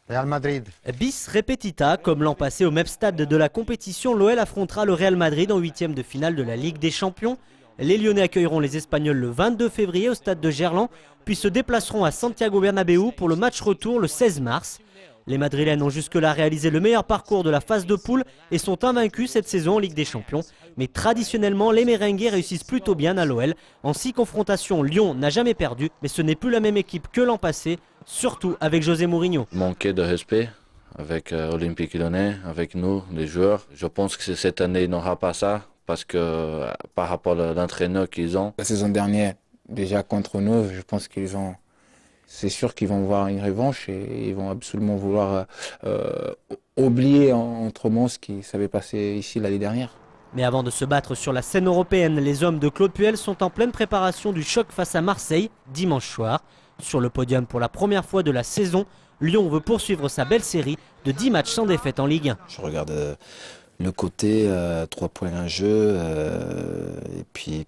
Real Madrid. Bis repetita, comme l'an passé au même stade de la compétition, l'OL affrontera le Real Madrid en 8e de finale de la Ligue des Champions. Les Lyonnais accueilleront les Espagnols le 22 février au stade de Gerland, puis se déplaceront à Santiago Bernabéu pour le match retour le 16 mars. Les Madrilènes ont jusque-là réalisé le meilleur parcours de la phase de poule et sont invaincus cette saison en Ligue des Champions. Mais traditionnellement, les Merengues réussissent plutôt bien à l'OL. En 6 confrontations, Lyon n'a jamais perdu, mais ce n'est plus la même équipe que l'an passé, surtout avec José Mourinho. Manquer de respect avec Olympique Lyonnais, avec nous, les joueurs. Je pense que cette année, il n'aura pas ça, parce que par rapport à l'entraîneur qu'ils ont. La saison dernière, déjà contre nous, je pense c'est sûr qu'ils vont voir une revanche et ils vont absolument vouloir oublier autrement ce qui s'avait passé ici l'année dernière. Mais avant de se battre sur la scène européenne, les hommes de Claude Puel sont en pleine préparation du choc face à Marseille dimanche soir. Sur le podium pour la première fois de la saison, Lyon veut poursuivre sa belle série de 10 matchs sans défaite en Ligue 1. Je regarde le côté 3 points en jeu et puis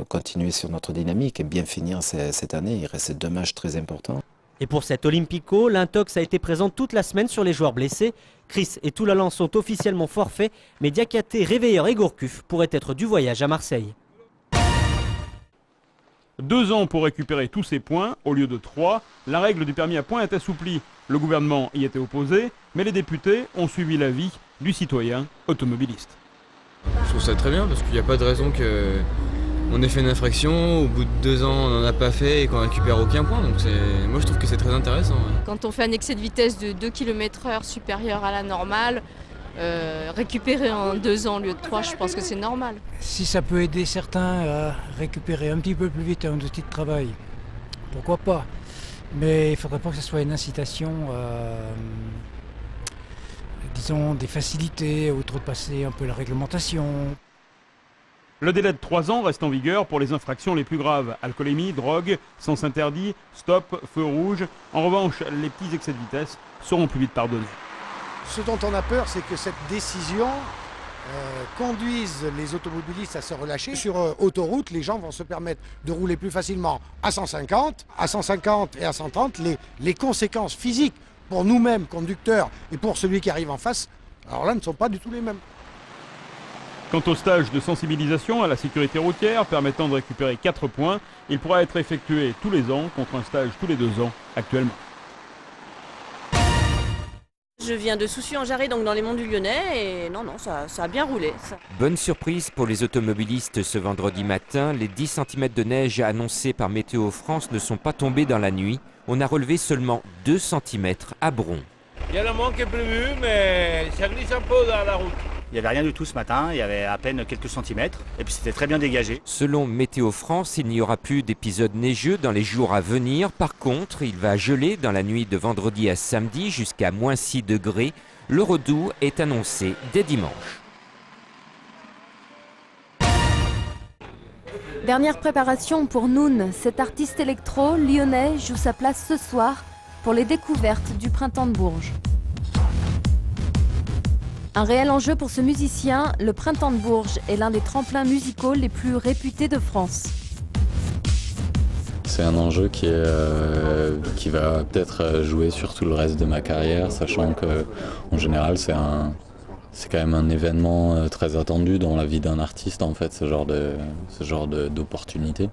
continuer sur notre dynamique et bien finir cette année. Il reste 2 matchs très importants. Et pour cet Olympico, l'intox a été présent toute la semaine sur les joueurs blessés. Chris et Toulalan sont officiellement forfaits, mais Diakhaté, Réveilleur et Gourcuff pourraient être du voyage à Marseille. 2 ans pour récupérer tous ces points, au lieu de 3. La règle du permis à points est assouplie. Le gouvernement y était opposé, mais les députés ont suivi l'avis du citoyen automobiliste. Je trouve ça très bien parce qu'il n'y a pas de raison qu'on ait fait une infraction, au bout de 2 ans on n'en a pas fait et qu'on récupère aucun point. Donc moi je trouve que c'est très intéressant. Quand on fait un excès de vitesse de 2 km/h supérieur à la normale, récupérer en 2 ans au lieu de 3, je pense que c'est normal. Si ça peut aider certains à récupérer un petit peu plus vite un outil de travail, pourquoi pas. Mais il ne faudrait pas que ce soit une incitation, disons, des facilités, outrepasser un peu la réglementation. Le délai de 3 ans reste en vigueur pour les infractions les plus graves. Alcoolémie, drogue, sens interdit, stop, feu rouge. En revanche, les petits excès de vitesse seront plus vite pardonnés. Ce dont on a peur, c'est que cette décision conduise les automobilistes à se relâcher. Sur autoroute, les gens vont se permettre de rouler plus facilement à 150 et à 130. Les conséquences physiques pour nous-mêmes, conducteurs, et pour celui qui arrive en face, alors là, ne sont pas du tout les mêmes. Quant au stage de sensibilisation à la sécurité routière permettant de récupérer 4 points, il pourra être effectué tous les ans contre un stage tous les 2 ans actuellement. Je viens de Soucy-en-Jarret, donc dans les monts du Lyonnais, et non, ça a bien roulé. Ça. Bonne surprise pour les automobilistes ce vendredi matin. Les 10 cm de neige annoncés par Météo France ne sont pas tombés dans la nuit. On a relevé seulement 2 cm à Bron. Il y a le manque qui est prévu, mais ça glisse un peu dans la route. Il n'y avait rien du tout ce matin, il y avait à peine quelques centimètres, et puis c'était très bien dégagé. Selon Météo France, il n'y aura plus d'épisodes neigeux dans les jours à venir. Par contre, il va geler dans la nuit de vendredi à samedi jusqu'à -6 degrés. Le redoux est annoncé dès dimanche. Dernière préparation pour Noun. Cet artiste électro lyonnais joue sa place ce soir pour les découvertes du Printemps de Bourges. Un réel enjeu pour ce musicien, le Printemps de Bourges est l'un des tremplins musicaux les plus réputés de France. C'est un enjeu qui va peut-être jouer sur tout le reste de ma carrière, sachant qu'en général c'est quand même un événement très attendu dans la vie d'un artiste, en fait, ce genre d'opportunité.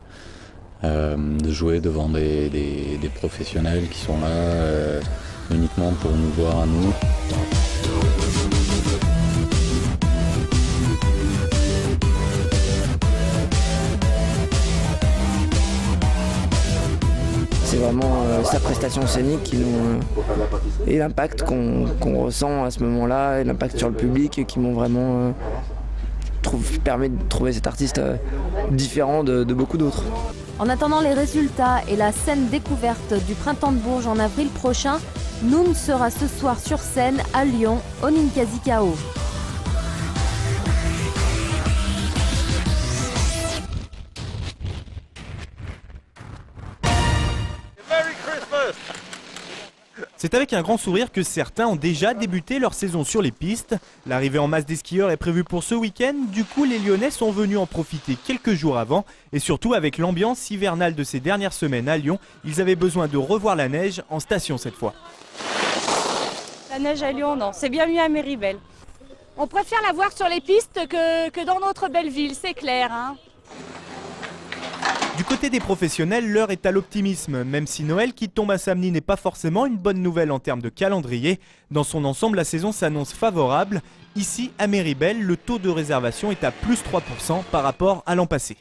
De jouer devant des professionnels qui sont là uniquement pour nous voir à nous. C'est vraiment sa prestation scénique et l'impact qu'on ressent à ce moment-là, et l'impact sur le public qui m'ont vraiment permis de trouver cet artiste différent de beaucoup d'autres. En attendant les résultats et la scène découverte du Printemps de Bourges en avril prochain, Noun sera ce soir sur scène à Lyon, au Ninkasi Kao. C'est avec un grand sourire que certains ont déjà débuté leur saison sur les pistes. L'arrivée en masse des skieurs est prévue pour ce week-end. Du coup, les Lyonnais sont venus en profiter quelques jours avant. Et surtout, avec l'ambiance hivernale de ces dernières semaines à Lyon, ils avaient besoin de revoir la neige en station cette fois. La neige à Lyon, non, c'est bien mieux à Méribel. On préfère la voir sur les pistes que dans notre belle ville, c'est clair. Hein. Du côté des professionnels, l'heure est à l'optimisme, même si Noël qui tombe à samedi n'est pas forcément une bonne nouvelle en termes de calendrier. Dans son ensemble, la saison s'annonce favorable. Ici, à Méribel, le taux de réservation est à plus 3% par rapport à l'an passé.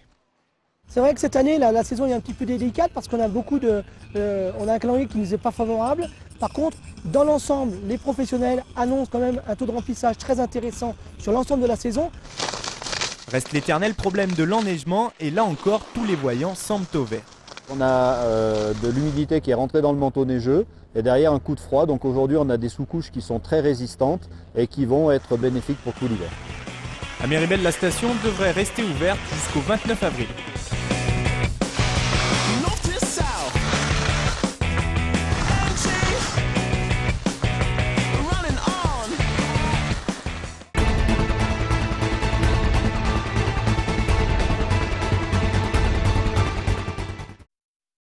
C'est vrai que cette année, la saison est un petit peu délicate parce qu'on a on a un calendrier qui ne nous est pas favorable. Par contre, dans l'ensemble, les professionnels annoncent quand même un taux de remplissage très intéressant sur l'ensemble de la saison. Reste l'éternel problème de l'enneigement et là encore, tous les voyants semblent au vert. On a de l'humidité qui est rentrée dans le manteau neigeux et derrière un coup de froid. Donc aujourd'hui, on a des sous-couches qui sont très résistantes et qui vont être bénéfiques pour tout l'hiver. À Méribel, la station devrait rester ouverte jusqu'au 29 avril.